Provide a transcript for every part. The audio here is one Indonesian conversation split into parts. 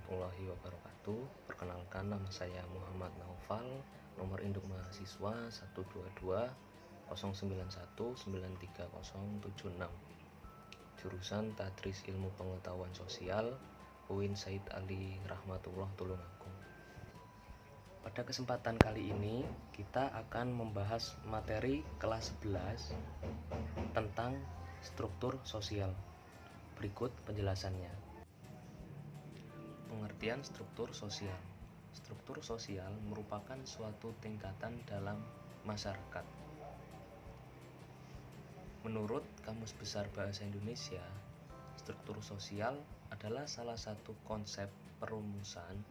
warahmatullahi wabarakatuh. Perkenalkan, nama saya Muhammad Naufal, nomor induk mahasiswa 122 091 93076, jurusan Tadris Ilmu Pengetahuan Sosial, UIN Said Ali Rahmatullah Tulungagung. Pada kesempatan kali ini kita akan membahas materi kelas 11 tentang struktur sosial. Berikut penjelasannya. Pengertian struktur sosial. Struktur sosial merupakan suatu tingkatan dalam masyarakat. Menurut Kamus Besar Bahasa Indonesia, struktur sosial adalah salah satu konsep perumusan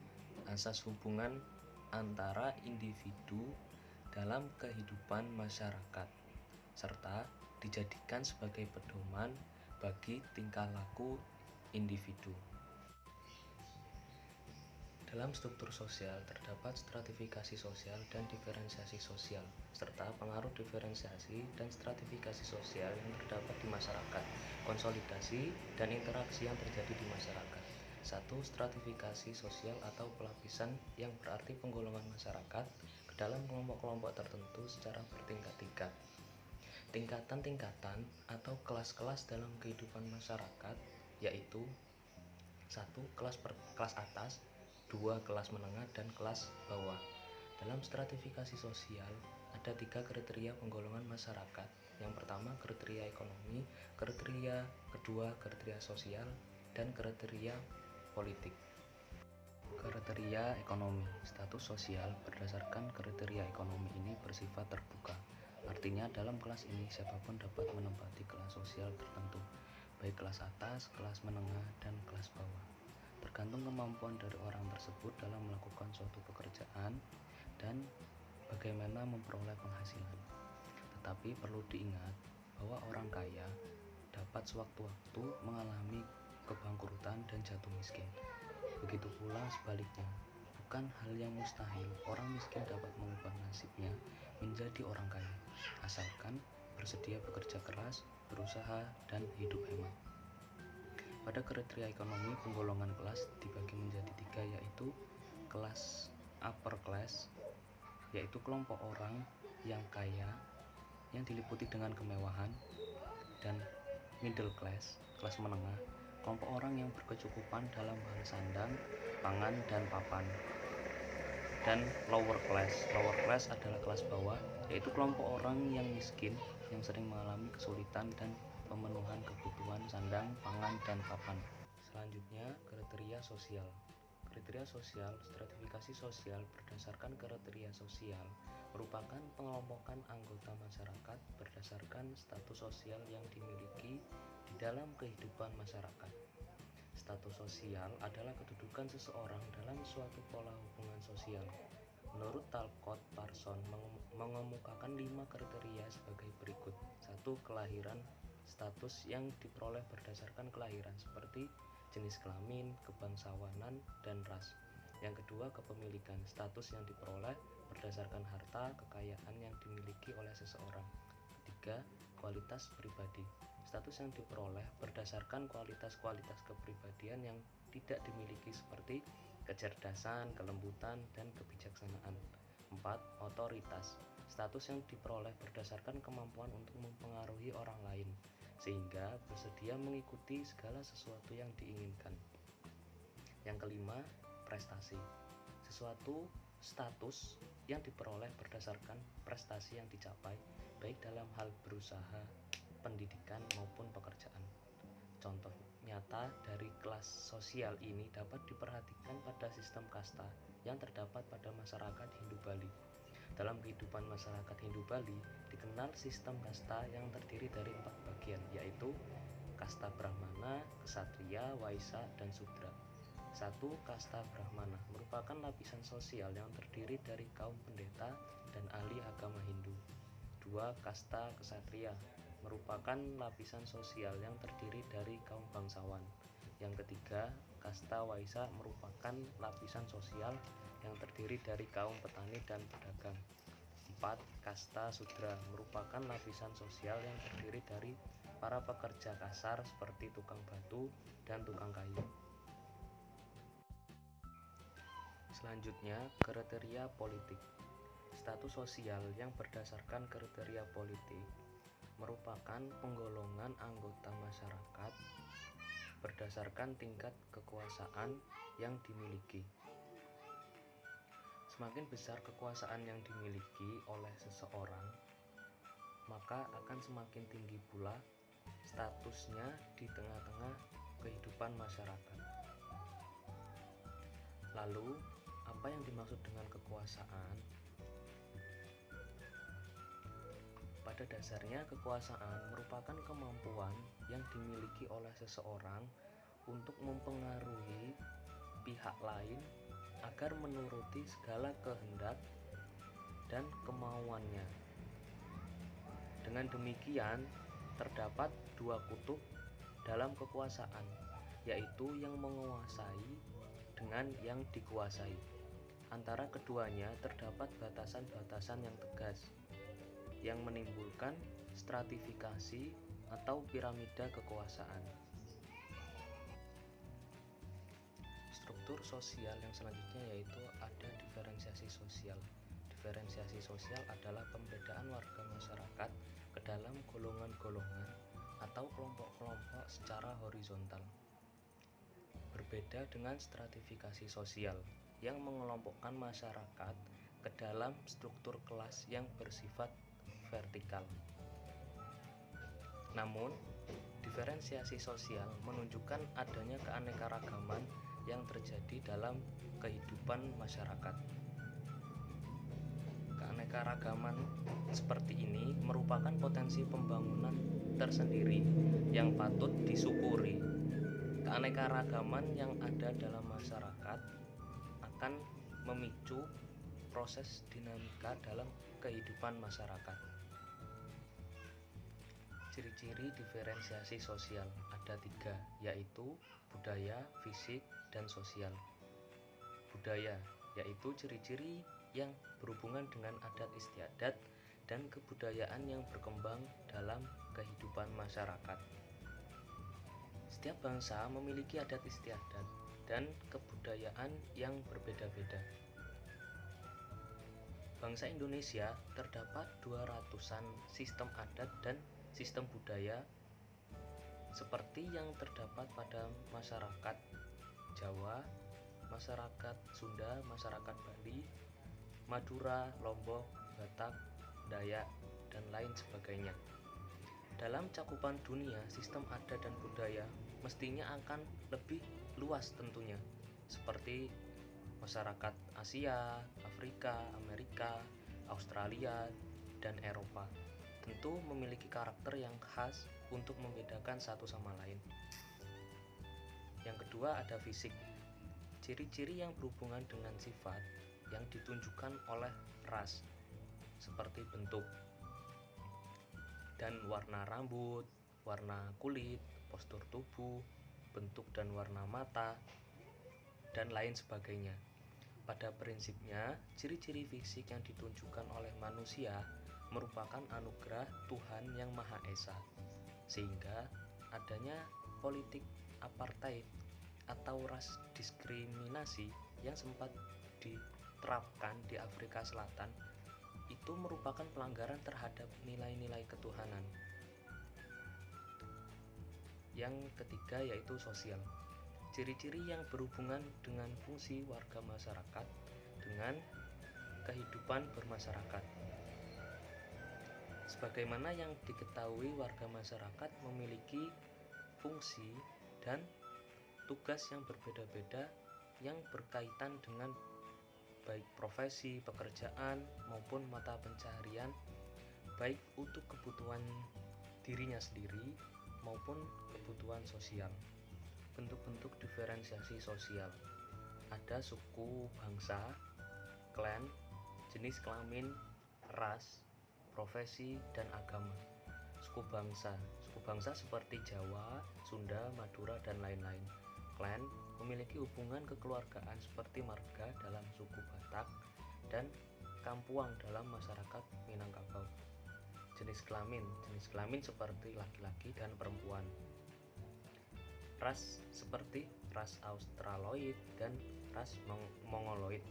asas hubungan antara individu dalam kehidupan masyarakat, serta dijadikan sebagai pedoman bagi tingkah laku individu. Dalam struktur sosial terdapat stratifikasi sosial dan diferensiasi sosial, serta pengaruh diferensiasi dan stratifikasi sosial yang terdapat di masyarakat, konsolidasi dan interaksi yang terjadi di masyarakat. 1. Stratifikasi sosial atau pelapisan, yang berarti penggolongan masyarakat ke dalam kelompok-kelompok tertentu secara bertingkat-tingkat. Tingkatan-tingkatan atau kelas-kelas dalam kehidupan masyarakat, yaitu 1. Kelas atas, 2. Kelas menengah, dan kelas bawah. Dalam stratifikasi sosial ada 3 kriteria penggolongan masyarakat. Yang pertama kriteria ekonomi, kriteria kedua kriteria sosial, dan kriteria politik. Kriteria ekonomi. Status sosial berdasarkan kriteria ekonomi ini bersifat terbuka. Artinya dalam kelas ini siapapun dapat menempati kelas sosial tertentu, baik kelas atas, kelas menengah, dan kelas bawah. Tergantung kemampuan dari orang tersebut dalam melakukan suatu pekerjaan dan bagaimana memperoleh penghasilan. Tetapi perlu diingat bahwa orang kaya dapat sewaktu-waktu mengalami kebangkrutan dan jatuh miskin. Begitu pula sebaliknya, bukan hal yang mustahil orang miskin dapat mengubah nasibnya menjadi orang kaya, asalkan bersedia bekerja keras, berusaha, dan hidup hemat. Pada kriteria ekonomi, penggolongan kelas dibagi menjadi 3, yaitu kelas upper class, yaitu kelompok orang yang kaya yang diliputi dengan kemewahan, dan middle class, kelas menengah, kelompok orang yang berkecukupan dalam hal sandang, pangan, dan papan. Dan lower class adalah kelas bawah, yaitu kelompok orang yang miskin yang sering mengalami kesulitan dan pemenuhan kebutuhan sandang, pangan, dan papan. Selanjutnya, kriteria sosial. Kriteria sosial, stratifikasi sosial berdasarkan kriteria sosial merupakan pengelompokan anggota masyarakat berdasarkan status sosial yang dimiliki di dalam kehidupan masyarakat. Status sosial adalah kedudukan seseorang dalam suatu pola hubungan sosial. Menurut Talcott Parsons mengemukakan 5 kriteria sebagai berikut. 1. Kelahiran, status yang diperoleh berdasarkan kelahiran seperti jenis kelamin, kebangsawanan, dan ras. Yang kedua, kepemilikan, status yang diperoleh berdasarkan harta kekayaan yang dimiliki oleh seseorang. Ketiga, kualitas pribadi, status yang diperoleh berdasarkan kualitas-kualitas kepribadian yang tidak dimiliki seperti kecerdasan, kelembutan, dan kebijaksanaan. 4. Otoritas, status yang diperoleh berdasarkan kemampuan untuk mempengaruhi orang lain sehingga bersedia mengikuti segala sesuatu yang diinginkan. Yang kelima, prestasi, sesuatu status yang diperoleh berdasarkan prestasi yang dicapai baik dalam hal berusaha, pendidikan, maupun pekerjaan. Contoh nyata dari kelas sosial ini dapat diperhatikan pada sistem kasta yang terdapat pada masyarakat Hindu Bali. Dalam kehidupan masyarakat Hindu Bali dikenal sistem kasta yang terdiri dari 4 bagian, yaitu kasta Brahmana, Ksatria, Waisya, dan Sudra. 1. Kasta Brahmana merupakan lapisan sosial yang terdiri dari kaum pendeta dan ahli agama Hindu. 2. Kasta Ksatria merupakan lapisan sosial yang terdiri dari kaum bangsawan. Yang ketiga, kasta Waisya merupakan lapisan sosial yang terdiri dari kaum petani dan pedagang. 4. Kasta Sudra merupakan lapisan sosial yang terdiri dari para pekerja kasar seperti tukang batu dan tukang kayu. Selanjutnya, kriteria politik. Status sosial yang berdasarkan kriteria politik merupakan penggolongan anggota masyarakat berdasarkan tingkat kekuasaan yang dimiliki. Semakin besar kekuasaan yang dimiliki oleh seseorang, maka akan semakin tinggi pula statusnya di tengah-tengah kehidupan masyarakat. Lalu, apa yang dimaksud dengan kekuasaan? Pada dasarnya, kekuasaan merupakan kemampuan yang dimiliki oleh seseorang untuk mempengaruhi pihak lain agar menuruti segala kehendak dan kemauannya. Dengan demikian, terdapat dua kutub dalam kekuasaan, yaitu yang menguasai dengan yang dikuasai. Antara keduanya terdapat batasan-batasan yang tegas, yang menimbulkan stratifikasi atau piramida kekuasaan. Struktur sosial yang selanjutnya yaitu ada diferensiasi sosial. Diferensiasi sosial adalah pembedaan warga masyarakat ke dalam golongan-golongan atau kelompok-kelompok secara horizontal. Berbeda dengan stratifikasi sosial yang mengelompokkan masyarakat ke dalam struktur kelas yang bersifat vertikal. Namun, diferensiasi sosial menunjukkan adanya keanekaragaman yang terjadi dalam kehidupan masyarakat. Keanekaragaman seperti ini merupakan potensi pembangunan tersendiri yang patut disyukuri. Keanekaragaman yang ada dalam masyarakat akan memicu proses dinamika dalam kehidupan masyarakat. Ciri-ciri diferensiasi sosial ada 3, yaitu budaya, fisik, dan sosial. Budaya yaitu ciri-ciri yang berhubungan dengan adat istiadat dan kebudayaan yang berkembang dalam kehidupan masyarakat. Setiap bangsa memiliki adat istiadat dan kebudayaan yang berbeda-beda. Bangsa Indonesia terdapat 200-an sistem adat dan sistem budaya seperti yang terdapat pada masyarakat Jawa, masyarakat Sunda, masyarakat Bali, Madura, Lombok, Batak, Dayak, dan lain sebagainya. Dalam cakupan dunia, sistem adat dan budaya mestinya akan lebih luas tentunya, seperti masyarakat Asia, Afrika, Amerika, Australia, dan Eropa. Tentu memiliki karakter yang khas untuk membedakan satu sama lain. Yang kedua ada fisik. Ciri-ciri yang berhubungan dengan sifat yang ditunjukkan oleh ras, seperti bentuk dan warna rambut, warna kulit, postur tubuh, bentuk dan warna mata, dan lain sebagainya. Pada prinsipnya, ciri-ciri fisik yang ditunjukkan oleh manusia merupakan anugerah Tuhan Yang Maha Esa, sehingga adanya politik apartheid atau ras diskriminasi yang sempat diterapkan di Afrika Selatan itu merupakan pelanggaran terhadap nilai-nilai ketuhanan. Yang ketiga yaitu sosial. Ciri-ciri yang berhubungan dengan fungsi warga masyarakat dengan kehidupan bermasyarakat. Sebagaimana yang diketahui, warga masyarakat memiliki fungsi dan tugas yang berbeda-beda yang berkaitan dengan baik profesi, pekerjaan, maupun mata pencaharian, baik untuk kebutuhan dirinya sendiri maupun kebutuhan sosial. Bentuk-bentuk diferensiasi sosial ada suku, bangsa, klan, jenis kelamin, ras, profesi, dan agama. Suku bangsa seperti Jawa, Sunda, Madura, dan lain-lain. Klan memiliki hubungan kekeluargaan seperti marga dalam suku Batak dan kampuang dalam masyarakat Minangkabau. Jenis kelamin seperti laki-laki dan perempuan. Ras seperti ras Australoid dan ras mongoloid.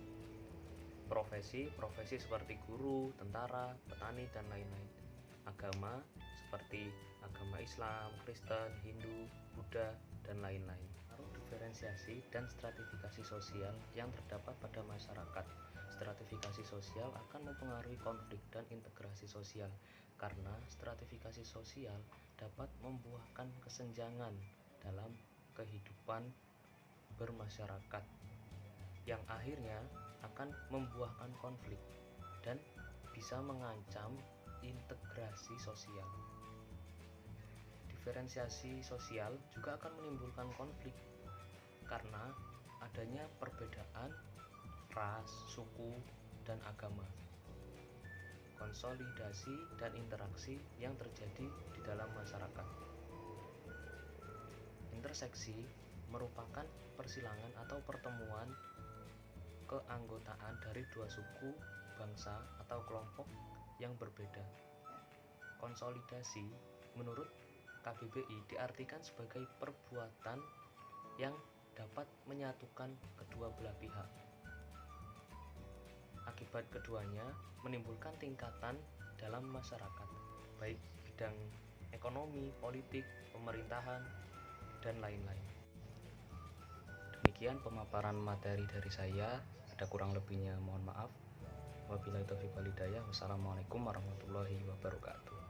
Profesi seperti guru, tentara, petani, dan lain-lain. Agama seperti agama Islam, Kristen, Hindu, Buddha, dan lain-lain. Diferensiasi dan stratifikasi sosial yang terdapat pada masyarakat. Stratifikasi sosial akan mempengaruhi konflik dan integrasi sosial, karena stratifikasi sosial dapat membuahkan kesenjangan dalam kehidupan bermasyarakat, yang akhirnya akan membuahkan konflik dan bisa mengancam integrasi sosial. Diferensiasi sosial juga akan menimbulkan konflik karena adanya perbedaan ras, suku, dan agama. Konsolidasi dan interaksi yang terjadi di dalam masyarakat. Interseksi merupakan persilangan atau pertemuan keanggotaan dari dua suku, bangsa, atau kelompok yang berbeda. Konsolidasi menurut KBBI diartikan sebagai perbuatan yang dapat menyatukan kedua belah pihak. Akibat keduanya menimbulkan tingkatan dalam masyarakat, baik bidang ekonomi, politik, pemerintahan, dan lain-lain. Demikian pemaparan materi dari saya. Ada kurang lebihnya mohon maaf. Wabillahi taufiq wal hidayah. Wassalamualaikum warahmatullahi wabarakatuh.